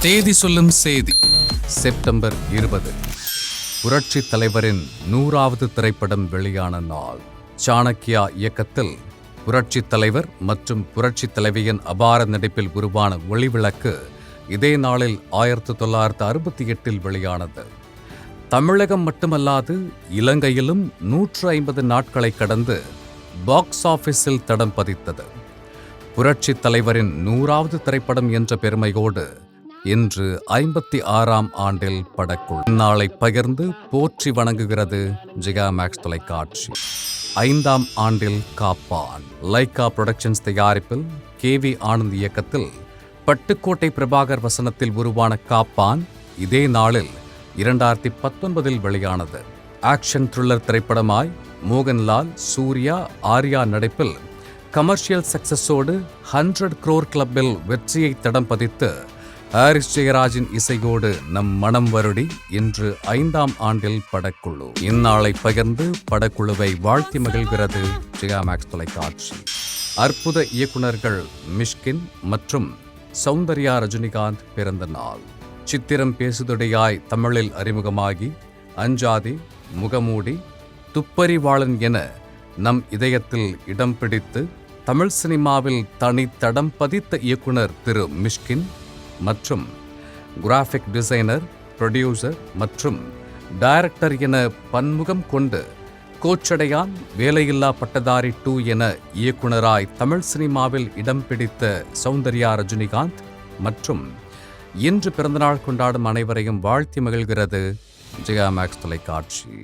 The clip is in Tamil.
தேதி சொல்லும் செய்தி செப்டம்பர் 20. புரட்சி தலைவரின் 100வது திரைப்படம் வெளியான நாள். சாணக்கியா இயக்கத்தில் புரட்சி தலைவர் மற்றும் புரட்சி தலைவியின் அபார நடிப்பில் உருவான ஒளிவிளக்கு இதே நாளில் 1968 வெளியானது. தமிழகம் மட்டுமல்லாது இலங்கையிலும் 150 நாட்களை கடந்து பாக்ஸ் ஆபீஸில் தடம் பதித்தது. புரட்சி தலைவரின் 100வது திரைப்படம் என்ற பெருமையோடு இன்று 56ஆம் ஆண்டில் படக்குழு நாளை பகிர்ந்து போற்றி வணங்குகிறது ஜிகா மேக்ஸ் தொலைக்காட்சி. 5ஆம் ஆண்டில் காப்பான். லைகா புரொடக்ஷன்ஸ் தயாரிப்பில் KV ஆனந்த் இயக்கத்தில் பட்டுக்கோட்டை பிரபாகர் வசனத்தில் உருவான காப்பான் இதே நாளில் 2019 வெளியானது. ஆக்ஷன் த்ரில்லர் திரைப்படமாய் மோகன்லால், சூர்யா, ஆர்யா நடிப்பில் கமர்ஷியல் சக்சஸோடு 100 crore கிளப்பில் வெற்றியை தடம் பதித்து ஹாரிஸ் ஜெயராஜின் இசையோடு நம் மனம் வருடி இன்று 5ஆம் ஆண்டில் படக்குழு. இந்நாளை பகிர்ந்து படக்குழுவை வாழ்த்தி மகிழ்கிறது ஜிகா மேக்ஸ் தொலைக்காட்சி. அற்புத இயக்குனர்கள் மிஷ்கின் மற்றும் சௌந்தர்யா ரஜினிகாந்த் பிறந்த நாள். சித்திரம் பேசுதொடையாய் தமிழில் அறிமுகமாகி அஞ்சாதி, முகமூடி, துப்பறிவாளன் என நம் இதயத்தில் இடம் பிடித்து தமிழ் சினிமாவில் தனி தடம் பதித்த இயக்குனர் திரு மிஷ்கின் மற்றும் கிராஃபிக் டிசைனர், ப்ரொடியூசர் மற்றும் டைரக்டர் என பன்முகம் கொண்டு கோச்சடையான், வேலையில்லா பட்டதாரி 2 என இயக்குனராய் தமிழ் சினிமாவில் இடம் பிடித்த சௌந்தர்யா ரஜினிகாந்த் மற்றும் இன்று பிறந்தநாள் கொண்டாடும் அனைவரையும் வாழ்த்தி மகிழ்கிறது ஜிகா மேக்ஸ் தொலைக்காட்சி.